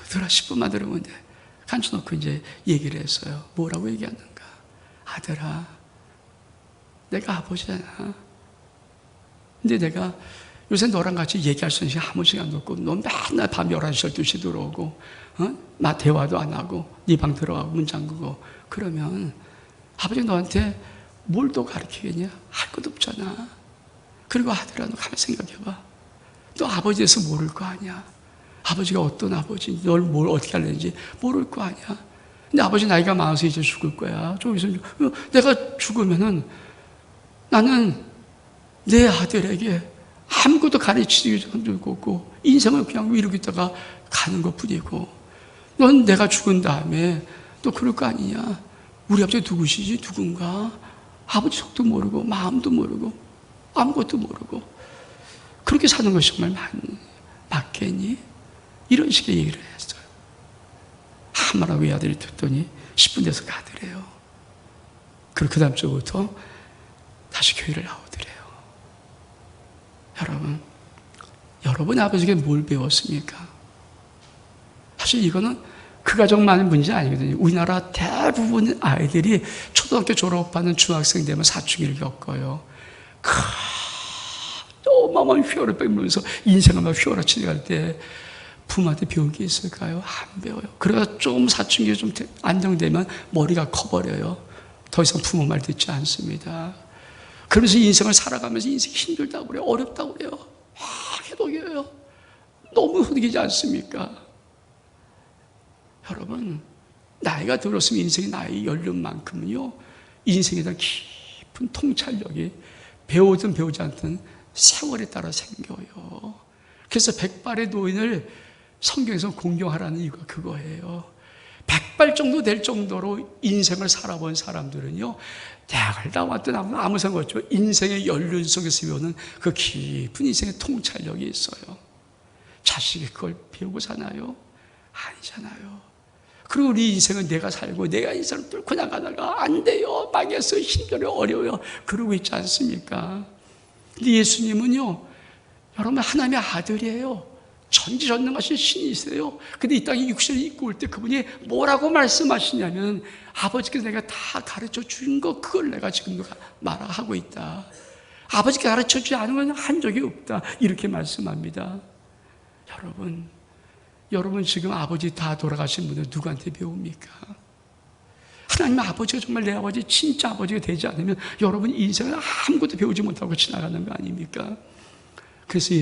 들어 10분만 들으면 돼. 앉혀놓고 이제 얘기를 했어요. 뭐라고 얘기하는가? 아들아, 내가 아버지잖아. 근데 내가 요새 너랑 같이 얘기할 수 있는 시간 아무 시간도 없고 너 맨날 밤 11시, 12시 들어오고 나 대화도 안 하고 네 방 들어가고 문 잠그고 그러면 아버지가 너한테 뭘 또 가르치겠냐? 할 것도 없잖아. 그리고 아들아, 너 가만 생각해봐. 너 아버지에서 모를 거 아니야. 아버지가 어떤 아버지, 널 뭘 어떻게 하려는지 모를 거 아니야. 근데 아버지 나이가 많아서 이제 죽을 거야. 좀 있으면 내가 죽으면은 나는 내 아들에게 아무것도 가르치지 않을 거고 인생을 그냥 이러고 있다가 가는 것 뿐이고, 넌 내가 죽은 다음에 또 그럴 거 아니냐. 우리 아버지 누구시지? 누군가? 아버지 속도 모르고 마음도 모르고 아무것도 모르고 그렇게 사는 것이 정말 맞겠니? 이런 식의 얘기를 했어요. 하마라고 이 아들이 듣더니 10분 돼서 가더래요. 그리고 그 다음 주부터 다시 교회를 나오더래요. 여러분 아버지에게 뭘 배웠습니까? 사실 이거는 그 가정만의 문제 아니거든요. 우리나라 대부분 아이들이 초등학교 졸업하는 중학생 되면 사춘기를 겪어요. 어마어마한 휘어를 빼면서 인생을 막 휘어라치게 때 부모한테 배운 게 있을까요? 안 배워요. 그러다 좀 사춘기가 좀 안정되면 머리가 커버려요. 더 이상 부모 말 듣지 않습니다. 그러면서 인생을 살아가면서 인생이 힘들다고 그래요. 어렵다고 그래요. 해독이에요. 너무 흐리지 않습니까? 여러분, 나이가 들었으면 인생의 나이 연륜만큼은요, 인생에 대한 깊은 통찰력이 배우든 배우지 않든 세월에 따라 생겨요. 그래서 백발의 노인을 성경에서 공경하라는 이유가 그거예요. 100발 정도 될 정도로 인생을 살아본 사람들은요, 대학을 나왔든 아무 상관없죠. 인생의 연륜 속에서 배우는 그 깊은 인생의 통찰력이 있어요. 자식이 그걸 배우고 사나요? 아니잖아요. 그리고 우리 인생은 내가 살고 내가 인생을 뚫고 나가다가 안 돼요, 망했어요, 힘들어요, 어려워요, 그러고 있지 않습니까? 근데 예수님은요, 여러분 하나님의 아들이에요. 전지전능하신 신이세요. 근데 이 땅에 육신을 입고 올 때 그분이 뭐라고 말씀하시냐면, 아버지께서 내가 다 가르쳐 준 거, 그걸 내가 지금 말하고 있다. 아버지께 가르쳐 주지 않으면 한 적이 없다. 이렇게 말씀합니다. 여러분 지금 아버지 다 돌아가신 분들 누구한테 배웁니까? 하나님 아버지가 정말 내 아버지, 진짜 아버지가 되지 않으면 여러분 인생을 아무것도 배우지 못하고 지나가는 거 아닙니까? 그래서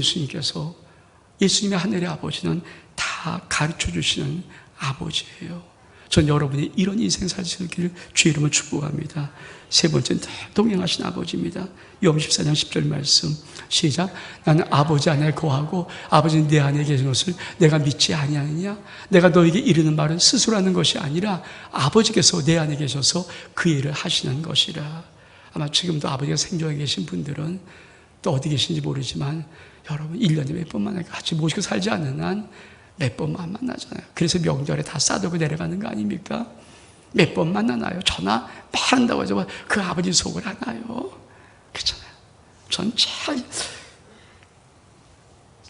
예수님의 하늘의 아버지는 다 가르쳐 주시는 아버지예요. 전 여러분이 이런 인생 사시기를 주의 이름으로 축복합니다. 세 번째는 동행하신 아버지입니다. 요한 14장 10절 말씀 시작. 나는 아버지 안에 거하고 아버지는 내 안에 계신 것을 내가 믿지 아니하느냐? 내가 너에게 이르는 말은 스스로 하는 것이 아니라 아버지께서 내 안에 계셔서 그 일을 하시는 것이라. 아마 지금도 아버지가 생존해 계신 분들은 또 어디 계신지 모르지만 여러분 1년에 몇 번만 같이 모시고 살지 않는 한 몇 번만 만나잖아요. 그래서 명절에 다 싸들고 내려가는 거 아닙니까? 몇 번 만나나요? 전화 막 한다고 해서 그 아버지 속을 하나요? 그렇잖아요. 전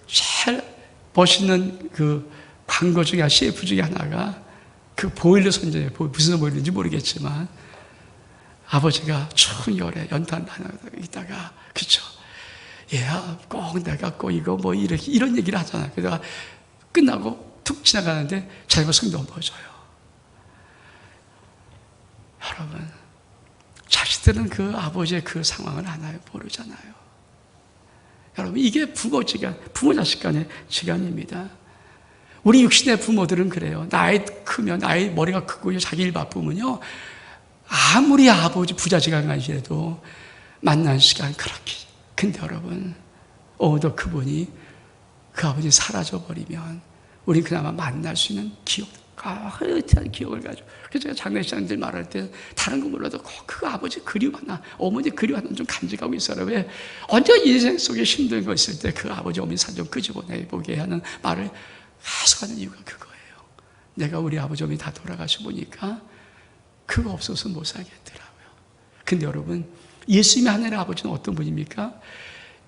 제일 멋있는 그 광고 중에 CF 중에 하나가 그 보일러 선전이에요. 무슨 보일러인지 모르겠지만 아버지가 추운 열에 연탄 하나 있다가, 그렇죠? 얘야, 꼭 내가 꼭 이거 뭐 이런 얘기를 하잖아요. 그래서 끝나고 툭 지나가는데 자기가 속 넘어져요. 여러분, 자식들은 그 아버지의 그 상황을 아나요? 모르잖아요. 여러분, 이게 부모 자식 간의 지간입니다. 우리 육신의 부모들은 그래요. 나이 크면, 나이 머리가 크고 자기 일 바쁘면요, 아무리 아버지 부자지간이라도 만난 시간 그렇게. 근데 여러분, 어느덧 그분이, 그 아버지 사라져버리면 우린 그나마 만날 수 있는 기억, 흐릿한 기억을 가지고. 그래서 제가 장례식장들 말할 때 다른 거 몰라도 그 아버지 그리워하나, 어머니 그리워하나 좀 간직하고 있어라. 왜? 언제 인생 속에 힘든 거 있을 때 그 아버지 어머니 사진 좀 끄집어내보게 하는 말을 계속 하는 이유가 그거예요. 내가 우리 아버지 어머니 다 돌아가시고 보니까 그거 없어서 못 살겠더라고요. 근데 여러분, 예수님의 하늘의 아버지는 어떤 분입니까?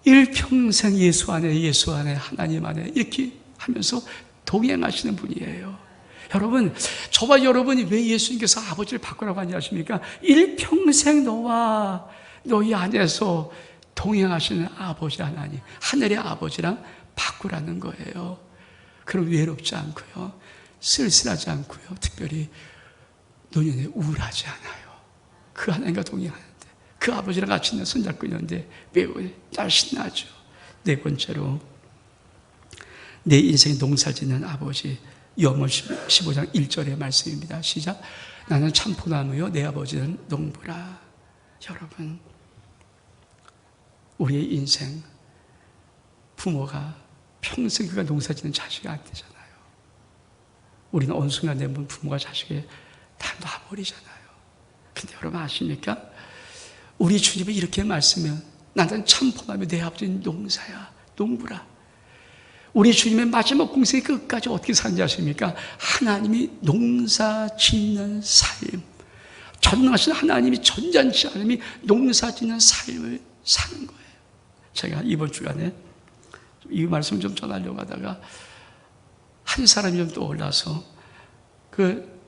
일평생 예수 안에 하나님 안에 이렇게 하면서 동행하시는 분이에요. 여러분, 저와 여러분이 왜 예수님께서 아버지를 바꾸라고 하지 아십니까? 일평생 너와 너희 안에서 동행하시는 아버지 하나님, 하늘의 아버지랑 바꾸라는 거예요. 그럼 외롭지 않고요, 쓸쓸하지 않고요, 특별히 노년에 우울하지 않아요. 그 하나님과 동행하는데, 그 아버지랑 같이 손잡고 있는데 매우 잘 신나죠. 네 번째로, 내 인생에 농사를 짓는 아버지. 요한복음 15장 1절의 말씀입니다. 시작. 나는 참포나무요 내 아버지는 농부라. 여러분, 우리의 인생, 부모가 평생 그가 농사짓는 자식이 안 되잖아요. 우리는 어느 순간 되면 부모가 자식을 다 놔버리잖아요. 근데 여러분 아십니까? 우리 주님이 이렇게 말씀하면 나는 참포나무 내 아버지는 농사야, 농부라. 우리 주님의 마지막 공생의 끝까지 어떻게 사는지 아십니까? 하나님이 농사 짓는 삶, 전능하신 하나님이 전지하신 하나님이 농사 짓는 삶을 사는 거예요. 제가 이번 주간에 이 말씀 좀 전하려고 하다가 한 사람이 좀 떠올라서 그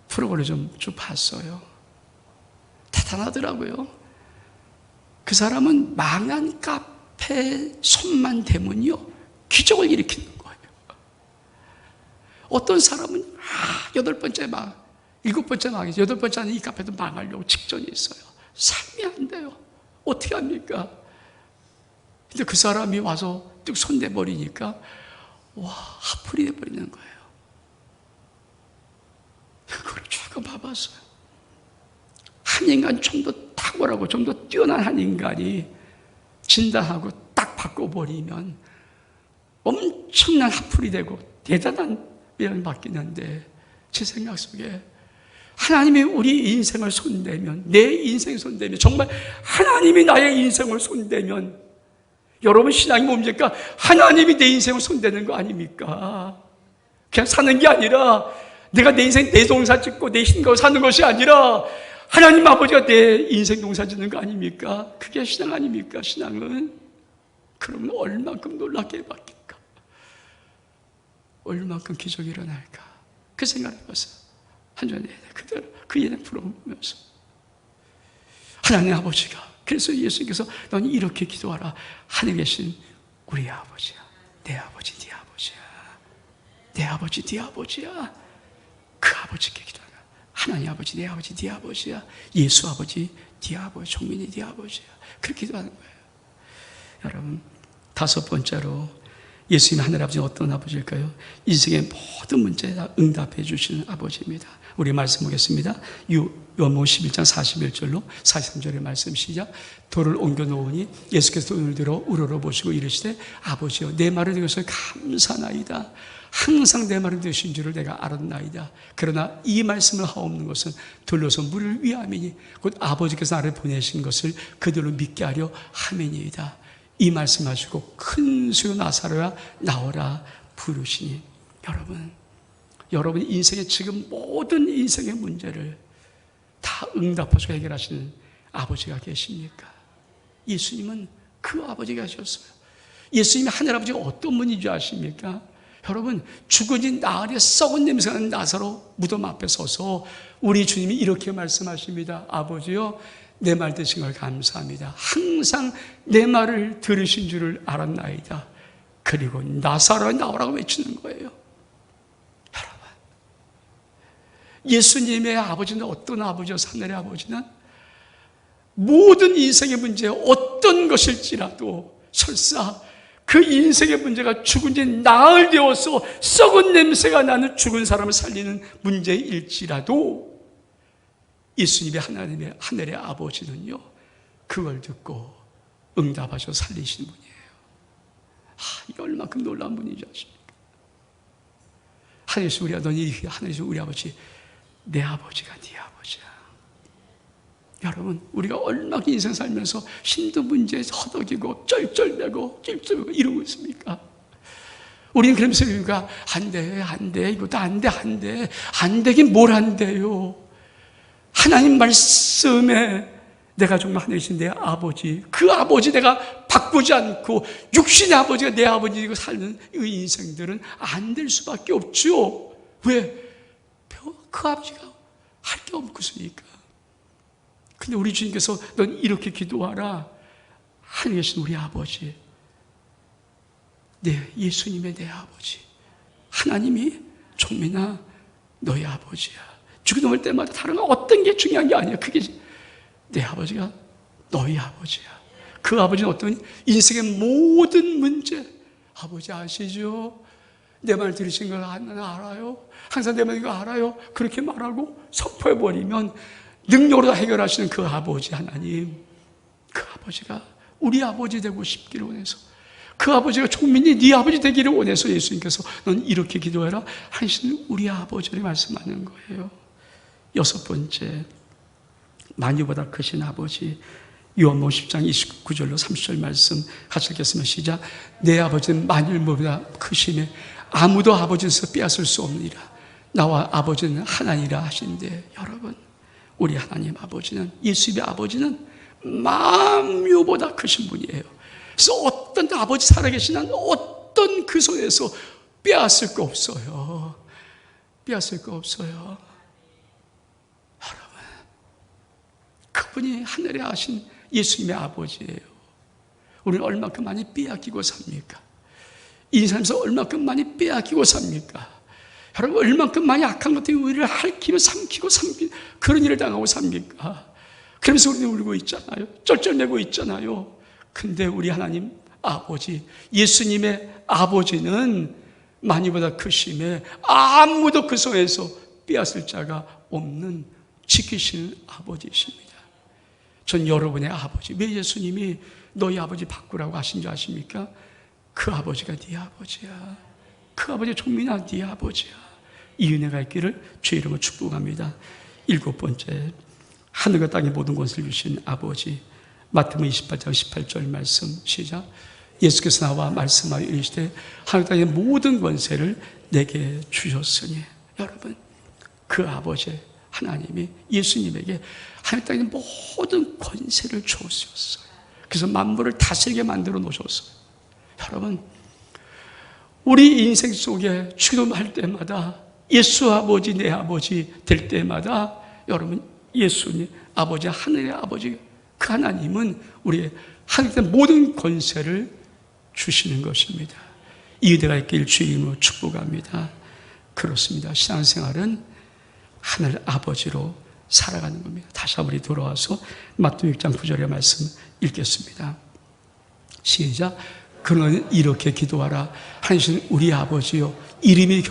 프로그램을 좀 쭉 봤어요. 대단하더라고요. 그 사람은 망한 카페 손만 대면요 기적을 일으키는 거예요. 어떤 사람은 8번째 망, 7번째 망이죠. 8번째는 이 카페도 망하려고 직전에 있어요. 삶이 안 돼요. 어떻게 합니까? 근데 그 사람이 와서 뚝 손대버리니까 와, 하풀이 돼버리는 거예요. 그걸 쭉 봐봤어요. 한 인간 좀 더 탁월하고 좀 더 뛰어난 한 인간이 진단하고 딱 바꿔버리면 엄청난 하풀이 되고 대단한 미련을 받기는데, 제 생각 속에 하나님이 우리 인생을 손대면, 내 인생을 손대면, 정말 하나님이 나의 인생을 손대면, 여러분 신앙이 뭡니까? 하나님이 내 인생을 손대는 거 아닙니까? 그냥 사는 게 아니라, 내가 내 인생 내 농사 짓고 내 힘으로 사는 것이 아니라 하나님 아버지가 내 인생 농사 짓는 거 아닙니까? 그게 신앙 아닙니까? 신앙은. 그러면 얼만큼 놀랍게 바뀔까? 얼만큼 기적이 일어날까? 그 생각을 해봤어요. 한 주에 그대로 그 예능 프로그램 보면서 하나님 아버지가, 그래서 예수님께서 넌 이렇게 기도하라. 하늘에 계신 우리 아버지야, 내 아버지 네 아버지야, 내 아버지 네 아버지야. 그 아버지께 기도하라. 하나님 아버지 내 아버지 네 아버지야, 예수 아버지 네 아버지, 종민이 네 아버지야. 그렇게 기도하는 거예요. 여러분, 5번째로, 예수님 하늘 아버지는 어떤 아버지일까요? 인생의 모든 문제에 다 응답해 주시는 아버지입니다. 우리 말씀 보겠습니다. 요한복음 11장 41절로 43절의 말씀 시작. 돌을 옮겨 놓으니 예수께서 눈을 들어 우러러보시고 이르시되 아버지여 내 말을 들으셔서 감사나이다. 항상 내 말을 들으신 줄을 내가 알았나이다. 그러나 이 말씀을 하옵는 것은 들러서 물을 위함이니 곧 아버지께서 나를 보내신 것을 그들로 믿게 하려 함이니이다. 이 말씀하시고 큰 수요 나사로야 나오라 부르시니. 여러분 인생의 지금 모든 인생의 문제를 다 응답하시고 해결하시는 아버지가 계십니까? 예수님은 그 아버지가 계셨어요. 예수님이 하늘아버지가 어떤 분인 줄 아십니까? 여러분, 죽은 나흘에 썩은 냄새가 나는 나사로 무덤 앞에 서서 우리 주님이 이렇게 말씀하십니다. 아버지요 내 말 듣신 걸 감사합니다. 항상 내 말을 들으신 줄을 알았나이다. 그리고 나사로야 나오라고 외치는 거예요. 여러분, 예수님의 아버지는 어떤 아버지요? 하늘의 아버지는 모든 인생의 문제 어떤 것일지라도 설사 그 인생의 문제가 죽은 지 나흘 되어서 썩은 냄새가 나는 죽은 사람을 살리는 문제일지라도 예수님의 하늘의 아버지는요 그걸 듣고 응답하셔 살리시는 분이에요. 이게 얼마큼 놀라운 분인지 아십니까? 하늘에서 우리 아버지, 내 아버지가 네 아버지야. 여러분, 우리가 얼마나 인생 살면서 힘든 문제에 허덕이고 쩔쩔대고 찔찔대고 이러고 있습니까? 우리는 그러면서 우리가 안 돼, 이것도 안 되긴 뭘 안 돼요. 하나님 말씀에 내가 정말 하늘이신 내 아버지, 그 아버지 내가 바꾸지 않고 육신의 아버지가 내 아버지이고 사는 이 인생들은 안 될 수밖에 없죠. 왜? 그 아버지가 할 게 없으니까. 근데 우리 주님께서 넌 이렇게 기도하라. 하늘에 계신 우리 아버지, 예수님의 내 아버지, 하나님이 종민아 너의 아버지야. 죽이 넘을 때마다 다른 어떤 게 중요한 게 아니야. 그게 내 아버지가 너희 아버지야. 그 아버지는 어떤 인생의 모든 문제, 아버지 아시죠? 내 말 들으신 걸 알아요? 항상 내 말 이거 알아요? 그렇게 말하고 선포해버리면 능력으로 해결하시는 그 아버지 하나님, 그 아버지가 우리 아버지 되고 싶기를 원해서, 그 아버지가 종민이 네 아버지 되기를 원해서 예수님께서 넌 이렇게 기도해라 하시는 우리 아버지를 말씀하는 거예요. 여섯 번째, 만유보다 크신 아버지. 요한복음 10장 29절로 30절 말씀 같이 읽겠습니다. 시작. 내 아버지는 만유보다 크심에 아무도 아버지에서 빼앗을 수 없느니라. 나와 아버지는 하나니라 하신대. 여러분, 우리 하나님 아버지는, 예수님의 아버지는 만유보다 크신 분이에요. 그래서 어떤 아버지 살아계시는 어떤 그 손에서 빼앗을 거 없어요. 빼앗을 거 없어요. 여러분, 그분이 하늘에 하신 예수님의 아버지예요. 우리는 얼마큼 많이 빼앗기고 삽니까? 인생에서 얼마큼 많이 빼앗기고 삽니까? 여러분, 얼마큼 많이 악한 것들이 우리를 핥히며 삼키고 그런 일을 당하고 삽니까? 그러면서 우리는 울고 있잖아요. 쩔쩔매고 있잖아요. 근데 우리 하나님 아버지, 예수님의 아버지는 만유보다 크심에 아무도 그 손에서 빼앗을 자가 없는 지키시는 아버지이십니다. 전 여러분의 아버지, 왜 예수님이 너희 아버지 바꾸라고 하신 줄 아십니까? 그 아버지가 네 아버지야. 그 아버지 종민아, 네 아버지야. 이 은혜가 있기를 주의 이름으로 축복합니다. 일곱 번째, 하늘과 땅의 모든 것을 주신 아버지. 마태복음 28장 18절 말씀 시작. 예수께서 나와 말씀하여 이르시되 하늘 땅의 모든 권세를 내게 주셨으니. 여러분, 그 아버지 하나님이 예수님에게 하늘 땅의 모든 권세를 주셨어요. 그래서 만물을 다스리게 만들어 놓으셨어요. 여러분, 우리 인생 속에 주름할 때마다 예수 아버지, 내 아버지 될 때마다 여러분, 예수님 아버지, 하늘의 아버지, 그 하나님은 우리의 하늘의 모든 권세를 주시는 것입니다. 이 은혜가 있길 주의 이름으로 축복합니다. 그렇습니다. 신앙생활은 하늘 아버지로 살아가는 겁니다. 다시 한번 우리 돌아와서 마태복음 6장 9절의 말씀 읽겠습니다. 시작. 그러는 이렇게 기도하라. 하나님 우리 아버지요, 이름이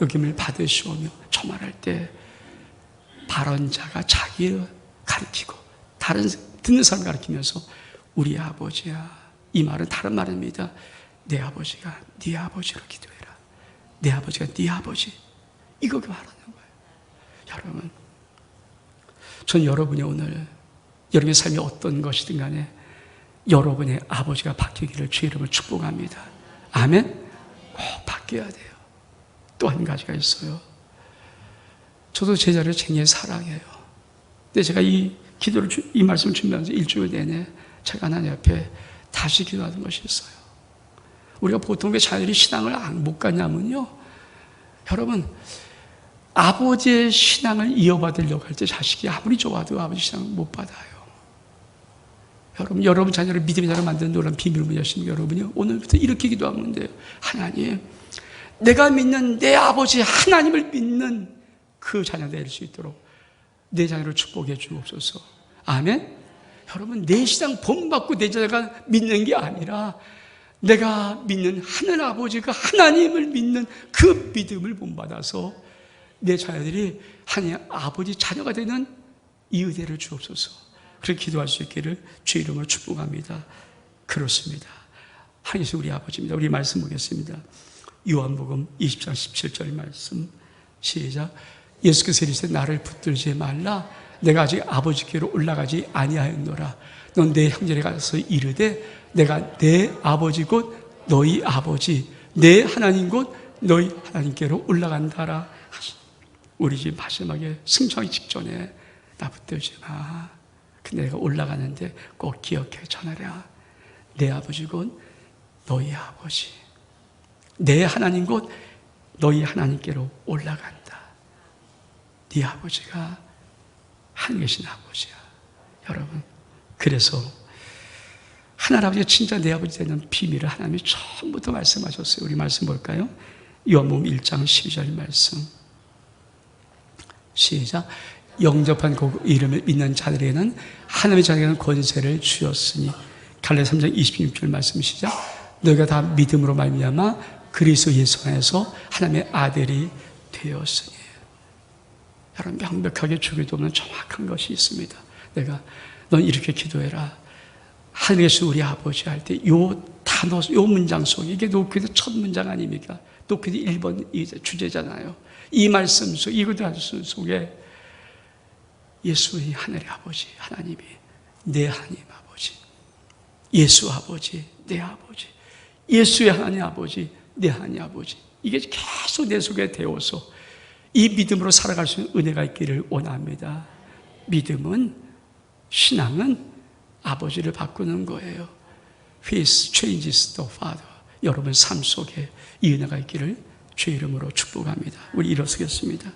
여김을 받으시오며. 저 말할 때 발언자가 자기를 가리키고 다른 듣는 사람을 가리키면서 우리 아버지야. 이 말은 다른 말입니다. 내 아버지가 네 아버지로 기도해라. 내 아버지가 네 아버지. 이거 말하는 거예요. 여러분, 전 여러분이 오늘 여러분의 삶이 어떤 것이든 간에 여러분의 아버지가 바뀌기를 주의 이름으로 축복합니다. 아멘? 꼭 바뀌어야 돼요. 또 한 가지가 있어요. 저도 제자를 굉장히 사랑해요. 근데 제가 이 기도를, 이 말씀을 준비하면서 일주일 내내 제가 하나님 앞에 다시 기도하는 것이 있어요. 우리가 보통 왜 자녀들이 신앙을 못 가냐면요, 여러분, 아버지의 신앙을 이어받으려고 할 때 자식이 아무리 좋아도 아버지 신앙을 못 받아요. 여러분 자녀를 믿음의 자녀로 만드는 놀라운 비밀을 무엇입니까? 여러분요, 오늘부터 이렇게 기도하면 돼요. 하나님, 내가 믿는 내 아버지 하나님을 믿는 그 자녀 될 수 있도록 내 자녀를 축복해 주옵소서. 아멘? 여러분, 내 신앙 본받고 내 자녀가 믿는 게 아니라 내가 믿는 하늘 아버지, 그 하나님을 믿는 그 믿음을 본받아서 내 자녀들이 하나님 아버지 자녀가 되는 이 은혜를 주옵소서. 그렇게 기도할 수 있기를 주의 이름으로 축복합니다. 그렇습니다. 하나님 우리 아버지입니다. 우리 말씀 보겠습니다. 요한복음 20장 17절 말씀 시작. 예수께서 이르시되 나를 붙들지 말라. 내가 아직 아버지께로 올라가지 아니하였노라. 넌 내 형제에 가서 이르되 내가 내 아버지 곧 너희 아버지, 내 하나님 곧 너희 하나님께로 올라간다라. 우리 집 마지막에 승천하기 직전에 나 붙들지 마. 근데 내가 올라가는데 꼭 기억해 전하라. 내 아버지 곧 너희 아버지, 내 하나님 곧 너희 하나님께로 올라간다. 네 아버지가 하늘에 계신 아버지야. 여러분, 그래서 하나님 아버지가 진짜 내 아버지 되는 비밀을 하나님이 처음부터 말씀하셨어요. 우리 말씀 볼까요? 요한복음 1장 12절 말씀 시작. 영접한 그 이름을 믿는 자들에게는 하나님의 자녀에게는 권세를 주었으니 갈라디아 3장 26절 말씀 시작. 너희가 다 믿음으로 말미암아 그리스도 예수 안에서 하나님의 아들이 되었으니. 여러분 명백하게 주기도 없는 정확한 것이 있습니다. 내가 넌 이렇게 기도해라. 하늘에서 우리 아버지 할 때 요 단어, 요 문장 속에 이게 노크의 첫 문장 아닙니까? 노크의 1번 주제잖아요. 이 말씀 속에 이 말씀 속에 예수의 하늘의 아버지 하나님이 내 하나님 아버지, 예수 아버지 내 아버지, 예수의 하나님 아버지 내 하나님 아버지, 이게 계속 내 속에 되어서 이 믿음으로 살아갈 수 있는 은혜가 있기를 원합니다. 믿음은, 신앙은 아버지를 바꾸는 거예요. Faith changes the Father. 여러분 삶 속에 이 은혜가 있기를 주의 이름으로 축복합니다. 우리 일어서겠습니다.